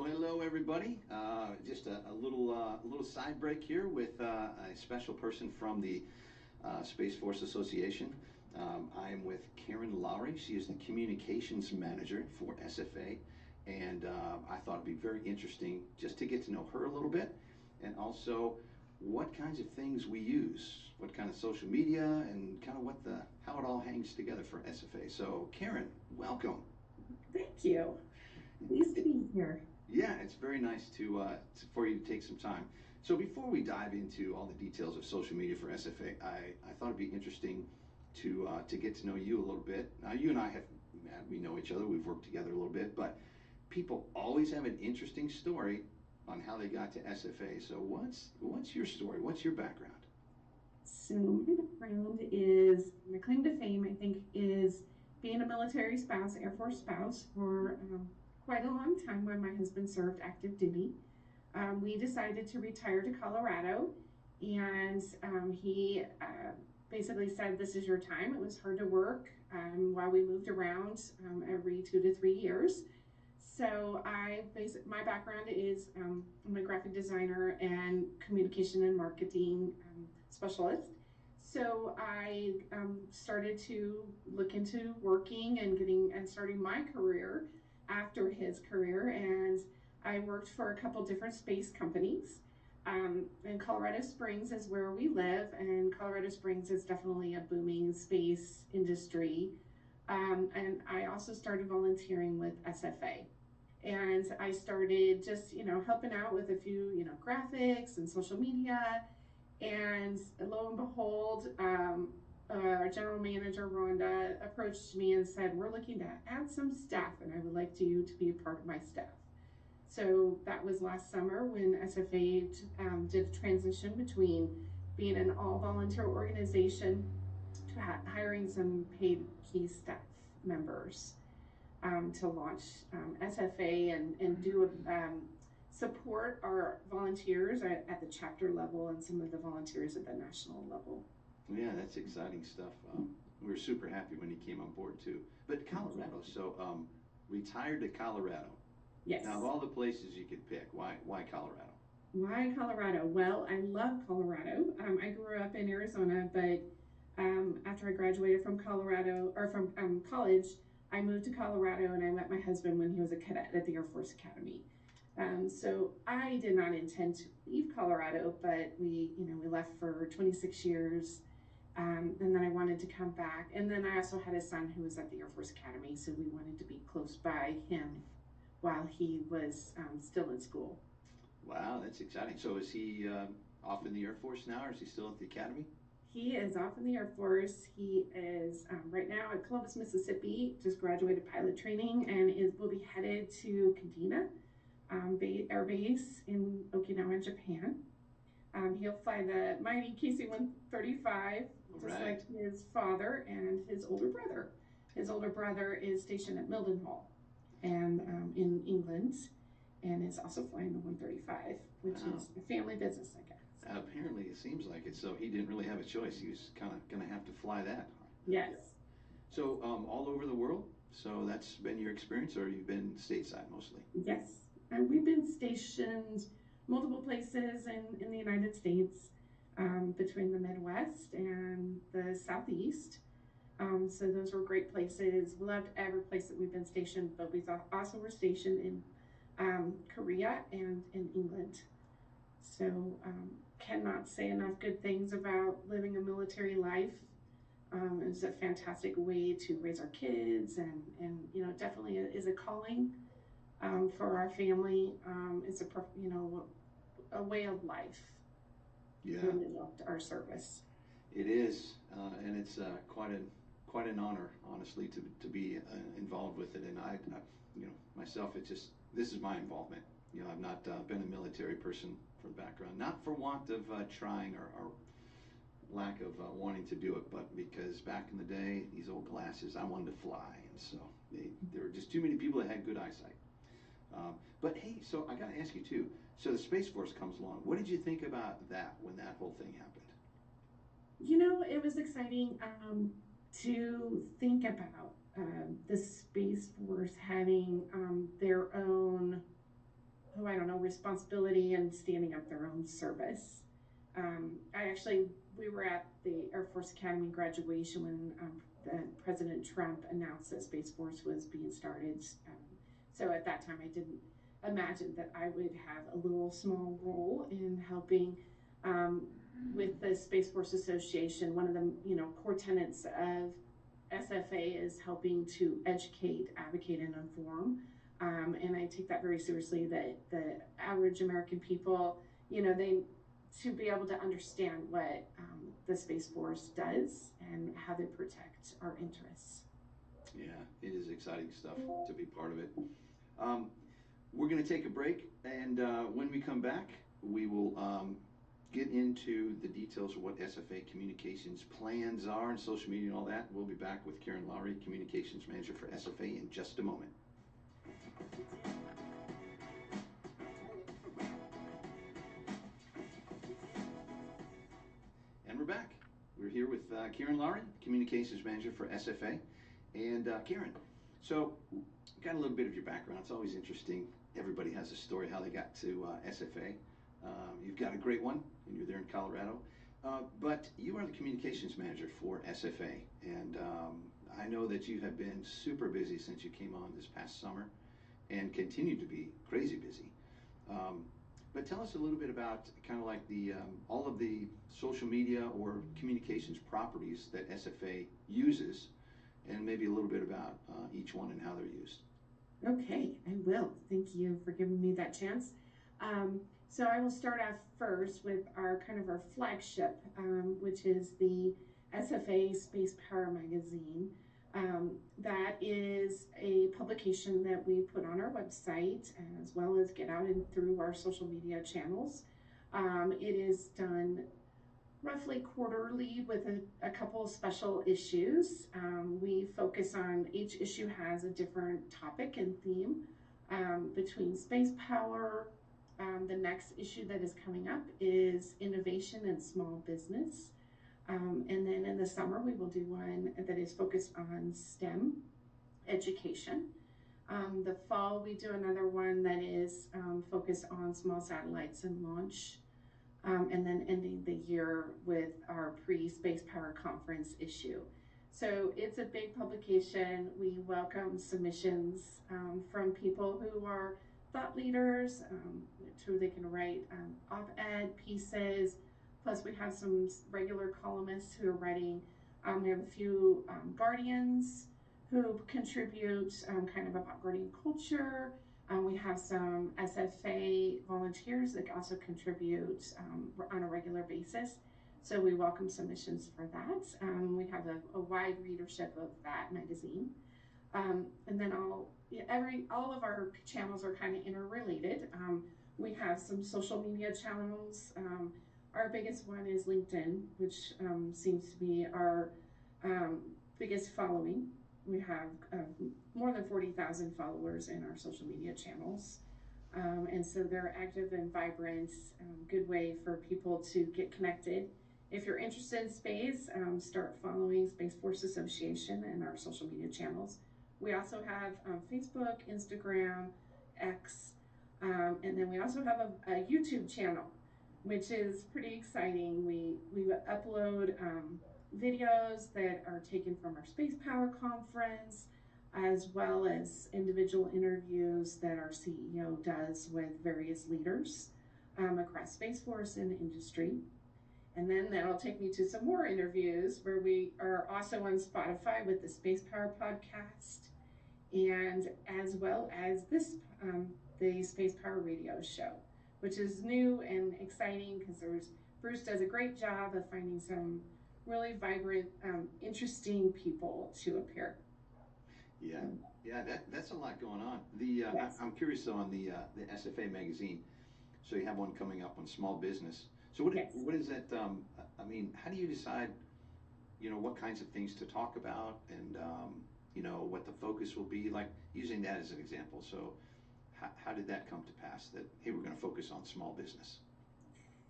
Hello, everybody. Just a little side break here with a special person from the Space Force Association. I am with Karen Lowry. She is the Communications Manager for SFA, and I thought it'd be very interesting just to get to know her a little bit, and also what kinds of things we use, what kind of social media, and kind of how it all hangs together for SFA. So, Karen, welcome. Thank you. Pleased to be here. Yeah, it's very nice for you to take some time. So before we dive into all the details of social media for SFA, I thought it'd be interesting to get to know you a little bit. Now, you and I we know each other, we've worked together a little bit, but people always have an interesting story on how they got to SFA. So what's your story? What's your background? So my background is, my claim to fame, I think, is being a military spouse, Air Force spouse, for quite a long time when my husband served active duty. We decided to retire to Colorado, and he basically said, "This is your time." It was hard to work while we moved around every 2 to 3 years. So my background is I'm a graphic designer and communication and marketing specialist. So I started to look into working and starting my career after his career, and I worked for a couple different space companies. And Colorado Springs is where we live, and Colorado Springs is definitely a booming space industry. And I also started volunteering with SFA. And I started just, helping out with a few, graphics and social media. And lo and behold, our general manager, Rhonda, approached me and said, "We're looking to add some staff, and I would like you to be a part of my staff." So that was last summer when SFA did a transition between being an all-volunteer organization to hiring some paid key staff members to launch SFA and do support our volunteers at the chapter level and some of the volunteers at the national level. Yeah, that's exciting stuff. We were super happy when he came on board too. But Colorado, so retired to Colorado. Yes. Now, of all the places you could pick, why Colorado? Why Colorado? Well, I love Colorado. I grew up in Arizona, but after I graduated from Colorado, or from college, I moved to Colorado, and I met my husband when he was a cadet at the Air Force Academy. So I did not intend to leave Colorado, but we left for 26 years. And then I wanted to come back. And then I also had a son who was at the Air Force Academy, so we wanted to be close by him while he was still in school. Wow, that's exciting. So is he off in the Air Force now, or is he still at the Academy? He is off in the Air Force. He is right now at Columbus, Mississippi, just graduated pilot training, and will be headed to Kadena Air Base in Okinawa, Japan. He'll fly the mighty KC-135, just like his father and his older brother. His older brother is stationed at Mildenhall and in England, and is also flying the 135, which is a family business, I guess. Apparently, it seems like it. So he didn't really have a choice. He was kind of going to have to fly that. Yes. Yeah. So all over the world. So that's been your experience, or you've been stateside mostly? Yes, and we've been stationed multiple places in the United States, between the Midwest and the Southeast. So those were great places. Loved every place that we've been stationed, but we also were stationed in Korea and in England. So cannot say enough good things about living a military life. It was a fantastic way to raise our kids, and you know, definitely is a calling for our family. It's a way of life. Yeah, Really loved our service. it is, and it's quite an honor, honestly, to be involved with it. And you know, myself, it's just this is my involvement. You know, I've not been a military person for the background, not for want of trying or lack of wanting to do it, but because back in the day, these old glasses, I wanted to fly, and so there were just too many people that had good eyesight. But hey, so I got to ask you too. So the Space Force comes along. What did you think about that when that whole thing happened? You know, it was exciting to think about the Space Force having their own, oh, I don't know, responsibility and standing up their own service. We were at the Air Force Academy graduation when President Trump announced that Space Force was being started. So at that time, I didn't imagine that I would have a little small role in helping with the Space Force Association. One of the core tenets of SFA is helping to educate, advocate, and inform. And I take that very seriously. That the average American people, they to be able to understand what the Space Force does and how they protect our interests. Yeah, it is exciting stuff to be part of it. Um, we're going to take a break, and when we come back, we will get into the details of what SFA communications plans are and social media and all that. We'll be back with Karen Lowry, Communications Manager for SFA, in just a moment. And we're back. We're here with Karen Lowry, Communications Manager for SFA. And Karen, so got a little bit of your background. It's always interesting. Everybody has a story how they got to SFA. You've got a great one, and you're there in Colorado. But you are the Communications Manager for SFA. And I know that you have been super busy since you came on this past summer and continue to be crazy busy. But tell us a little bit about kind of like the all of the social media or communications properties that SFA uses, and maybe a little bit about each one and how they're used. Okay, I will. Thank you for giving me that chance. So I will start off first with our flagship, which is the SFA Space Power Magazine. That is a publication that we put on our website as well as get out and through our social media channels. It is done roughly quarterly with a couple of special issues. We focus on, each issue has a different topic and theme between space power. The next issue that is coming up is innovation and small business. And then in the summer, we will do one that is focused on STEM education. The fall, we do another one that is focused on small satellites and launch. And then ending the year with our pre-Space Power Conference issue. So it's a big publication. We welcome submissions from people who are thought leaders, who they can write op-ed pieces. Plus we have some regular columnists who are writing. We have a few guardians who contribute kind of about guardian culture. We have some SFA volunteers that also contribute on a regular basis. So we welcome submissions for that. We have a wide readership of that magazine. And then all of our channels are kind of interrelated. We have some social media channels. Our biggest one is LinkedIn, which seems to be our biggest following. We have more than 40,000 followers in our social media channels. And so they're active and vibrant, good way for people to get connected. If you're interested in space, start following Space Force Association and our social media channels. We also have Facebook, Instagram, X, And then we also have a YouTube channel, which is pretty exciting. We upload videos that are taken from our Space Power Conference, as well as individual interviews that our CEO does with various leaders across Space Force and industry. And then that'll take me to some more interviews where we are also on Spotify with the Space Power Podcast, and as well as this, the Space Power Radio Show, which is new and exciting because Bruce does a great job of finding some really vibrant, interesting people to appear. Yeah, yeah, that's a lot going on. Yes. I'm curious though on the SFA magazine. So you have one coming up on small business. So Yes. what is that? I mean, how do you decide? What kinds of things to talk about, and what the focus will be. Like using that as an example. So how did that come to pass? That hey, we're going to focus on small business.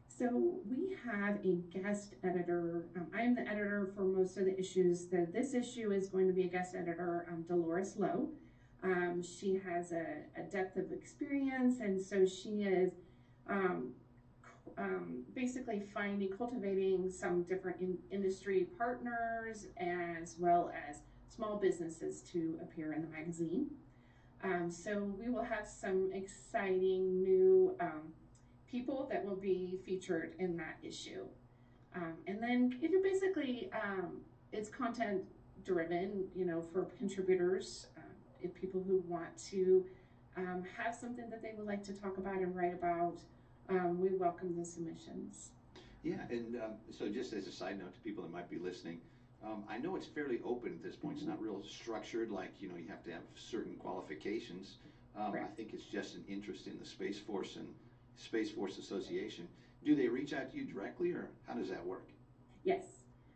So we have a guest editor. I am the editor for most of the issues. This issue is going to be a guest editor, Dolores Lowe. She has a depth of experience, and so she is um, basically cultivating some different industry partners as well as small businesses to appear in the magazine. So we will have some exciting new people that will be featured in that issue. And then it basically, it's content driven, for contributors, if people who want to have something that they would like to talk about and write about, we welcome the submissions. Yeah, and so just as a side note to people that might be listening, I know it's fairly open at this point. It's not real structured, like you have to have certain qualifications. I think it's just an interest in the Space Force and Space Force Association. Do they reach out to you directly, or how does that work? Yes.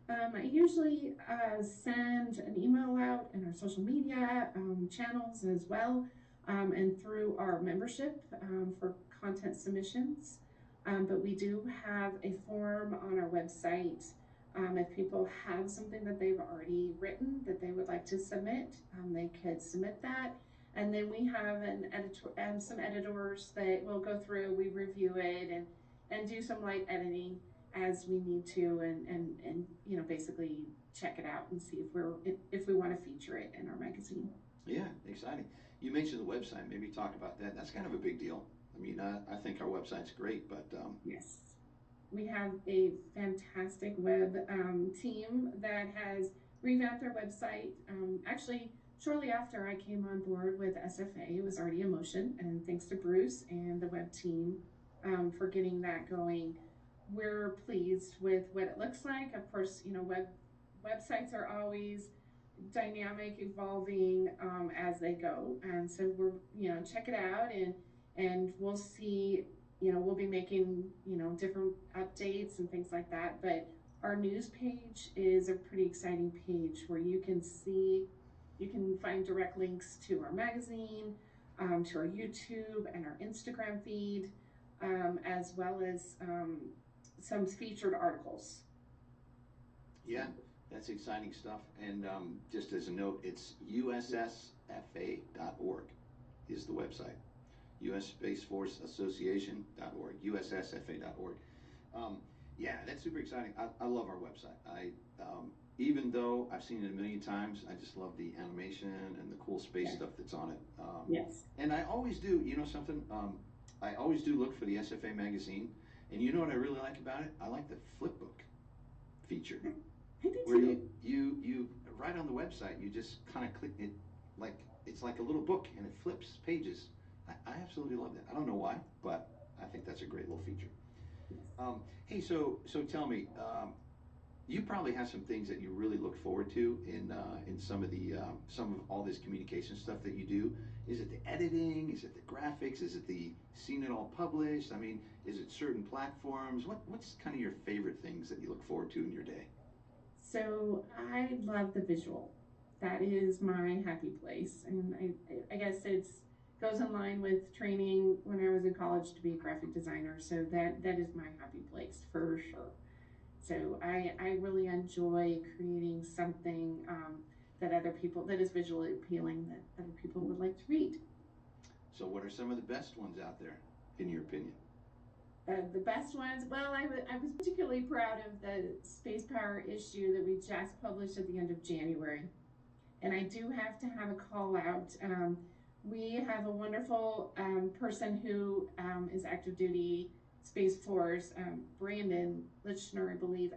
I usually send an email out in our social media channels as well, and through our membership for content submissions. But we do have a form on our website. If people have something that they've already written that they would like to submit, they could submit that. And then we have some editors that will go through, we review it and do some light editing as we need to, and basically check it out and see if we want to feature it in our magazine. Yeah, exciting. You mentioned the website. Maybe talk about that. That's kind of a big deal. I mean, I think our website's great, but yes, we have a fantastic web team that has revamped our website. Actually, shortly after I came on board with SFA, it was already in motion, and thanks to Bruce and the web team for getting that going. We're pleased with what it looks like. Of course, websites are always dynamic, evolving as they go, and so we're check it out, and we'll see. We'll be making different updates and things like that. But our news page is a pretty exciting page where you can find direct links to our magazine, to our YouTube and our Instagram feed, as well as some featured articles. Yeah, that's exciting stuff. And just as a note, it's ussfa.org is the website. U.S. Space Force Association.org, ussfa.org. Yeah, that's super exciting. I love our website. Even though I've seen it a million times, I just love the animation and the cool space stuff that's on it. Yes. And I always do, something, I always do look for the SFA magazine. And you know what I really like about it? I like the flip book feature. I do Where too. you right on the website, you just kind of click it, like it's like a little book and it flips pages. I absolutely love that. I don't know why, but I think that's a great little feature. Hey, so tell me, you probably have some things that you really look forward to in some of all this communication stuff that you do. Is it the editing? Is it the graphics? Is it the seeing it all published? I mean, is it certain platforms? What's kind of your favorite things that you look forward to in your day? So I love the visual. That is my happy place, and I guess it's goes in line with training when I was in college to be a graphic designer. So that is my happy place for sure. So I really enjoy creating something that is visually appealing that other people would like to read. So what are some of the best ones out there, in your opinion? The best ones, well, I was particularly proud of the space power issue that we just published at the end of January. And I do have to have a call out. We have a wonderful person who is active duty Space Force, Brandon Lichner, I believe.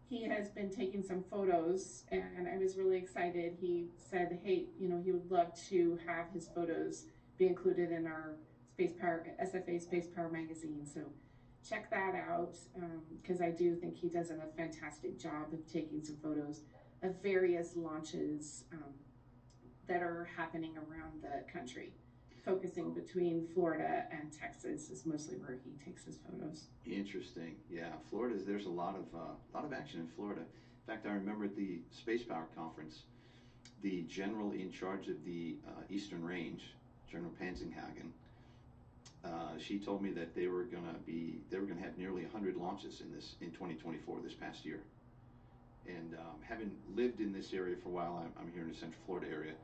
He has been taking some photos, and I was really excited. He said, hey, you know, he would love to have his photos be included in our Space Power, SFA Space Power magazine. So check that out, because I do think he does a fantastic job of taking some photos of various launches that are happening around the country. Focusing between Florida and Texas is mostly where he takes his photos. Interesting. Yeah, there's a lot of action in Florida. In fact, I remember at the Space Power Conference, the general in charge of the Eastern Range, General Panzinghagen, she told me that they were going to have nearly 100 launches in 2024, this past year. And having lived in this area for a while, I'm here in the Central Florida area.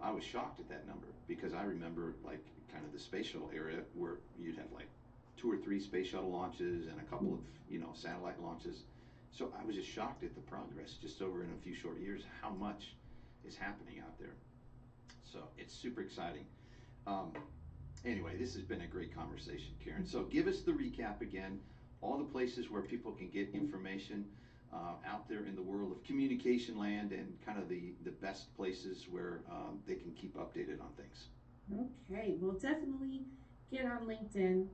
I was shocked at that number, because I remember like kind of the space shuttle area where you'd have like 2 or 3 space shuttle launches and a couple of, you know, satellite launches. So I was just shocked at the progress just over in a few short years, how much is happening out there. So it's super exciting. Anyway, this has been a great conversation, Karen. So give us the recap again, all the places where people can get information out there in the world of communication land, and kind of the best places where they can keep updated on things. Okay, well, definitely get on LinkedIn,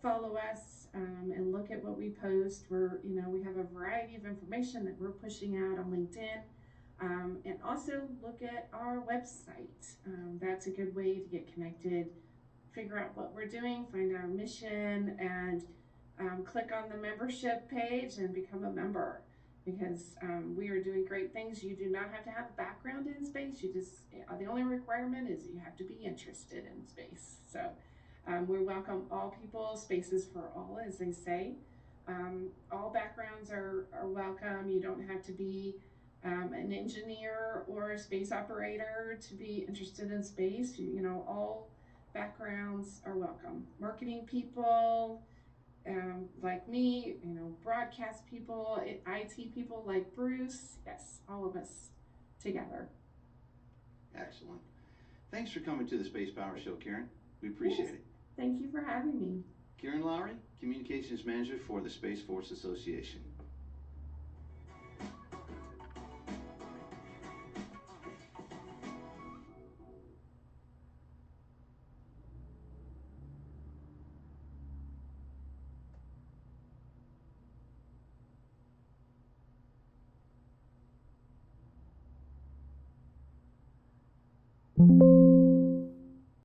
follow us, and look at what we post. We have a variety of information that we're pushing out on LinkedIn. And also look at our website. That's a good way to get connected, figure out what we're doing, find our mission, and click on the membership page and become a member, because we are doing great things. You do not have to have a background in space. The only requirement is you have to be interested in space. So we welcome all people. Space is for all, as they say. All backgrounds are welcome. You don't have to be an engineer or a space operator to be interested in space. All backgrounds are welcome. Marketing people, like me, broadcast people, IT people like Bruce. Yes, all of us together. Excellent. Thanks for coming to the Space Power Show, Karen. We appreciate it. Thank you for having me. Karen Lowry, Communications Manager for the Space Force Association. Thank you.